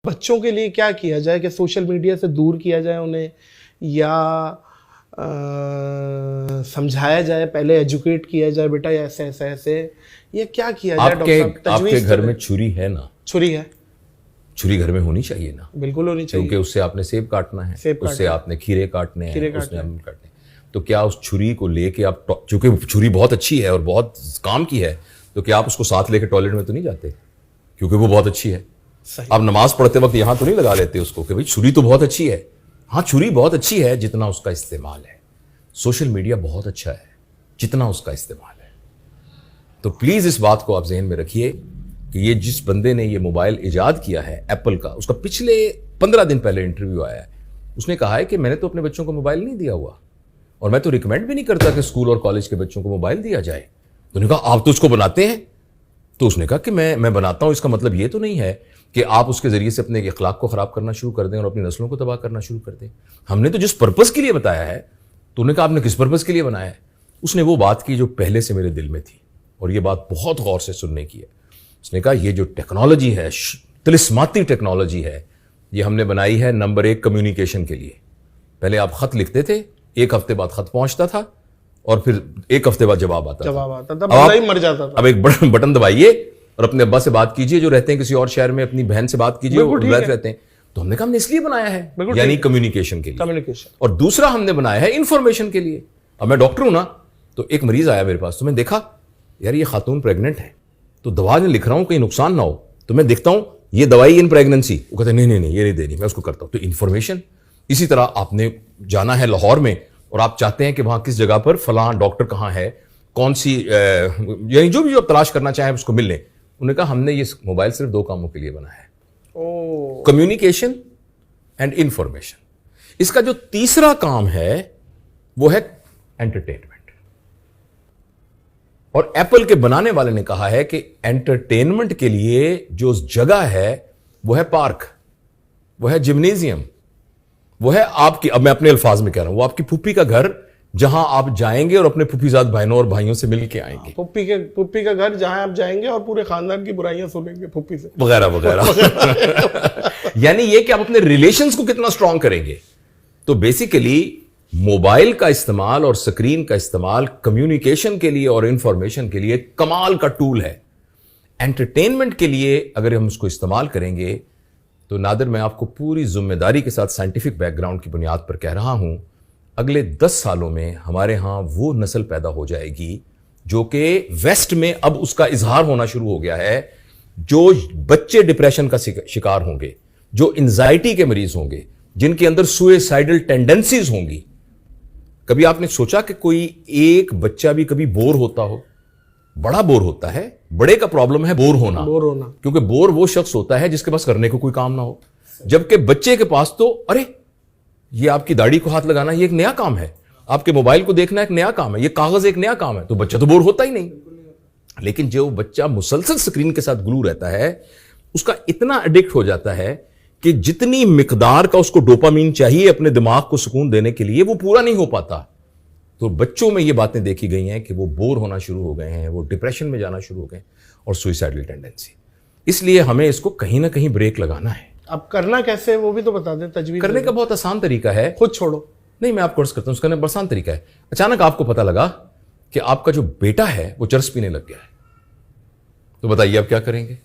बच्चों के लिए क्या किया जाए कि सोशल मीडिया से दूर किया जाए उन्हें, या समझाया जाए, पहले एजुकेट किया जाए बेटा ऐसे ऐसे ऐसे, ये क्या किया जाए डॉक्टर साहब? आपके घर में छुरी है ना? छुरी है, छुरी घर में होनी चाहिए ना? बिल्कुल होनी चाहिए, क्योंकि उससे आपने सेब काटना है, उससे आपने खीरे काटने हैं, उसने आम काटने। तो क्या उस छुरी को लेके आप, चूंकि छुरी बहुत अच्छी है और बहुत काम की है, तो क्या आप उसको साथ लेके टॉयलेट में तो नहीं जाते क्योंकि वो बहुत अच्छी है? आप नमाज पढ़ते वक्त यहां तो नहीं लगा लेते उसको कि भाई छुरी तो बहुत अच्छी है। हाँ, छुरी बहुत अच्छी है जितना उसका इस्तेमाल है। सोशल मीडिया बहुत अच्छा है जितना उसका इस्तेमाल है। तो प्लीज इस बात को आप ज़हन में रखिए कि ये जिस बंदे ने ये मोबाइल इजाद किया है एप्पल का, उसका पिछले 15 दिन पहले इंटरव्यू आया है। उसने कहा है कि मैंने तो अपने बच्चों को मोबाइल नहीं दिया हुआ और मैं तो रिकमेंड भी नहीं करता कि स्कूल और कॉलेज के बच्चों को मोबाइल दिया जाए। तो उन्होंने कहा आप तो उसको बनाते हैं। तो उसने कहा कि मैं बनाता हूं, इसका मतलब ये तो नहीं है कि आप उसके जरिए से अपने अखलाक को खराब करना शुरू कर दें और अपनी नस्लों को तबाह करना शुरू कर दें। हमने तो जिस पर्पस के लिए बताया है। तो उन्होंने कहा आपने किस पर्पस के लिए बनाया है? उसने वो बात की जो पहले से मेरे दिल में थी और ये बात बहुत गौर से सुनने की है। उसने कहा ये जो टेक्नोलॉजी है, तिलिस्माती टेक्नोलॉजी है, ये हमने बनाई है नंबर 1 कम्युनिकेशन के लिए। पहले आप खत लिखते थे, 1 हफ्ते बाद खत पहुंचता था और फिर 1 हफ्ते बाद जवाब आता था, बंदा ही मर जाता था। अब एक बटन दबाइए और अपने अब्बा से बात कीजिए जो रहते हैं किसी और शहर में, अपनी बहन से बात कीजिए वो रहते हैं। तो हमने कहा हमने इसलिए बनाया है, यानी कम्युनिकेशन के लिए। कम्युनिकेशन। और दूसरा हमने बनाया है इंफॉर्मेशन के लिए। अब मैं डॉक्टर हूं ना, तो एक मरीज आया मेरे पास, तो मैं देखा यार ये खातून प्रेग्नेंट है, तो दवा जो लिख रहा हूं कहीं नुकसान ना हो, तो मैं देखता हूं ये दवाई इन प्रेगनेंसी, वो कहते नहीं ये नहीं देनी, मैं उसको करता हूं। तो इन्फॉर्मेशन। इसी तरह आपने जाना है लाहौर में और आप चाहते हैं कि वहां किस जगह पर फलां डॉक्टर कहां है, कौन सी यानी जो भी आप तलाश करना चाहें उसको मिल लें। उन्होंने कहा हमने ये मोबाइल सिर्फ 2 कामों के लिए बनाया है, कम्युनिकेशन एंड इंफॉर्मेशन। इसका जो तीसरा काम है वो है एंटरटेनमेंट। और एप्पल के बनाने वाले ने कहा है कि एंटरटेनमेंट के लिए जो जगह है वो है पार्क, वो है जिम्नेजियम, वो है आपकी, अब मैं अपने अल्फाज में कह रहा हूं, वो आपकी फूफी का घर जहां आप जाएंगे और अपने फूफीजाद बहनों और भाइयों से मिल के आएंगे। फूफी का घर जहां आप जाएंगे और पूरे खानदान की बुराइयां सुनेंगे फूफी से, वगैरह वगैरह। यानी ये कि आप अपने रिलेशंस को कितना स्ट्रांग करेंगे। तो बेसिकली मोबाइल का इस्तेमाल और स्क्रीन का इस्तेमाल कम्युनिकेशन के लिए और इंफॉर्मेशन के लिए कमाल का टूल है। एंटरटेनमेंट के लिए अगर हम उसको इस्तेमाल करेंगे तो नादिर, मैं आपको पूरी जिम्मेदारी के साथ साइंटिफिक बैकग्राउंड की बुनियाद पर कह रहा हूं, अगले 10 सालों में हमारे यहां वो नस्ल पैदा हो जाएगी जो कि वेस्ट में अब उसका इजहार होना शुरू हो गया है, जो बच्चे डिप्रेशन का शिकार होंगे, जो एंजाइटी के मरीज होंगे, जिनके अंदर सुसाइडल टेंडेंसीज होंगी। कभी आपने सोचा कि कोई एक बच्चा भी कभी बोर होता हो? बड़ा बोर होता है। बड़े का प्रॉब्लम है बोर होना, क्योंकि बोर वो शख्स होता है जिसके पास करने को कोई काम ना हो। जबकि बच्चे के पास तो अरे ये आपकी दाढ़ी को हाथ लगाना ये एक नया काम है, आपके मोबाइल को देखना एक नया काम है, ये कागज एक नया काम है, तो बच्चा तो बोर होता ही नहीं। लेकिन जो बच्चा मुसलसल स्क्रीन के साथ ग्लू रहता है, उसका इतना एडिक्ट हो जाता है कि जितनी मिकदार का उसको डोपामीन चाहिए अपने दिमाग को सुकून देने के लिए वो पूरा नहीं हो पाता। तो बच्चों में ये बातें देखी गई हैं कि वो बोर होना शुरू हो गए हैं, वो डिप्रेशन में जाना शुरू हो गए और सुसाइडल टेंडेंसी। इसलिए हमें इसको कहीं ना कहीं ब्रेक लगाना है। अब करना कैसे वो भी तो बता दें। तजवीज़ करने का बहुत आसान तरीका है, खुद छोड़ो। नहीं, मैं आपको अर्ज करता हूं, उसका बहुत आसान तरीका है। अचानक आपको पता लगा कि आपका जो बेटा है वो चरस पीने लग गया है, तो बताइए आप क्या करेंगे?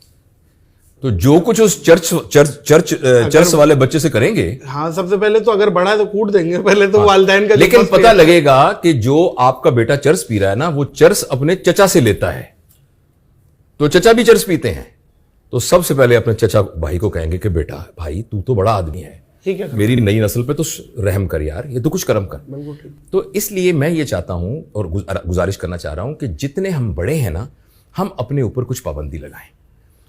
तो जो कुछ उस चर्च वाले बच्चे से करेंगे, हाँ, सबसे पहले तो अगर बड़ा है तो कूट देंगे पहले तो, हाँ, वालिदैन का। लेकिन पता लगेगा कि जो आपका बेटा चर्च पी रहा है ना, वो चर्च अपने चचा से लेता है, तो चचा भी चर्च पीते हैं। तो सबसे पहले अपने चचा भाई को कहेंगे कि बेटा भाई तू तो बड़ा आदमी है, ठीक है, मेरी नई नस्ल पे तो रहम कर यार, ये तो कुछ कर्म कर। तो इसलिए मैं ये चाहता हूं और गुजारिश करना चाह रहा हूं कि जितने हम बड़े हैं ना, हम अपने ऊपर कुछ पाबंदी लगाएं।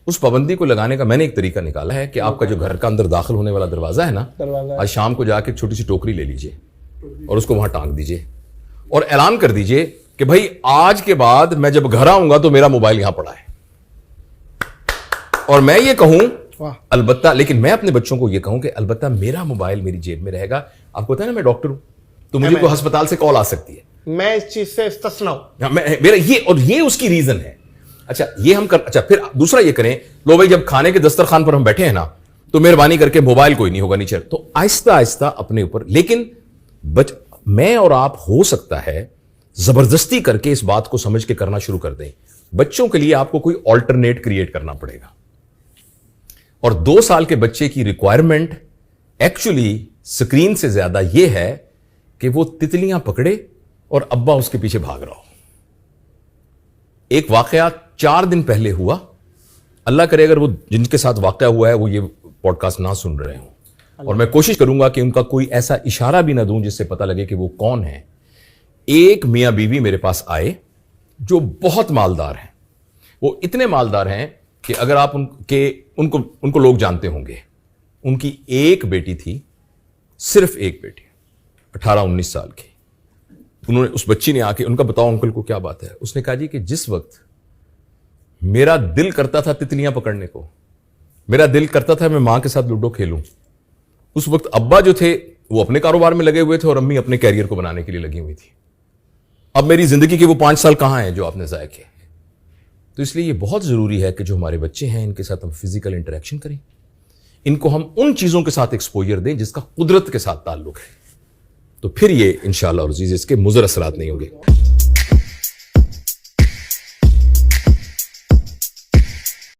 उस पाबंदी को लगाने का मैंने एक तरीका निकाला है कि आपका जो घर का अंदर दाखिल होने वाला दरवाजा है ना, आज शाम को जाके एक छोटी सी टोकरी ले लीजिए और उसको वहां टांग दीजिए और ऐलान कर दीजिए कि भाई आज के बाद मैं जब घर आऊंगा तो मेरा मोबाइल यहां पड़ा है। और मैं ये कहूं अलबत्ता, लेकिन मैं अपने बच्चों को ये कहूं कि अलबत्ता मेरा मोबाइल मेरी जेब में रहेगा। आपको पता है ना मैं डॉक्टर हूं, तो मुझे कोई अस्पताल से कॉल आ सकती है, मैं इस चीज से इस्तिस्ना हूं। मेरा ये उसकी रीजन है। अच्छा, ये हम कर, अच्छा फिर दूसरा ये करें, लो भाई जब खाने के दस्तरखान पर हम बैठे हैं ना, तो मेहरबानी करके मोबाइल कोई नहीं होगा नीचे। तो आहिस्ता आहिस्ता अपने ऊपर, लेकिन मैं और आप हो सकता है जबरदस्ती करके इस बात को समझ के करना शुरू कर दें। बच्चों के लिए आपको कोई ऑल्टरनेट क्रिएट करना पड़ेगा। और 2 साल के बच्चे की रिक्वायरमेंट एक्चुअली स्क्रीन से ज्यादा यह है कि वो तितलियां पकड़े और अब्बा उसके पीछे भाग रहा हो। एक वाकया 4 दिन पहले हुआ, अल्लाह करे अगर वो जिनके साथ वाकया हुआ है वो ये पॉडकास्ट ना सुन रहे हो, और मैं कोशिश करूंगा कि उनका कोई ऐसा इशारा भी ना दूं जिससे पता लगे कि वो कौन है। एक मियां बीवी मेरे पास आए जो बहुत मालदार हैं। वो इतने मालदार हैं कि अगर आप उनको लोग जानते होंगे। उनकी एक बेटी थी, सिर्फ एक बेटी, 18-19 साल की। उन्होंने, उस बच्ची ने आके, उनका बताओ अंकल को क्या बात है। उसने कहा जी कि जिस वक्त मेरा दिल करता था तितलियां पकड़ने को, मेरा दिल करता था मैं मां के साथ लूडो खेलूं, उस वक्त अब्बा जो थे वो अपने कारोबार में लगे हुए थे और अम्मी अपने कैरियर को बनाने के लिए लगी हुई थी। अब मेरी जिंदगी के वो 5 साल कहां हैं जो आपने ज़ाया किए। तो इसलिए ये बहुत जरूरी है कि जो हमारे बच्चे हैं इनके साथ हम फिजिकल इंटरेक्शन करें, इनको हम उन चीजों के साथ एक्सपोजर दें जिसका कुदरत के साथ ताल्लुक है। तो फिर ये इंशाअल्लाह और अज़ीज़ इसके मुज़र असरात नहीं होंगे।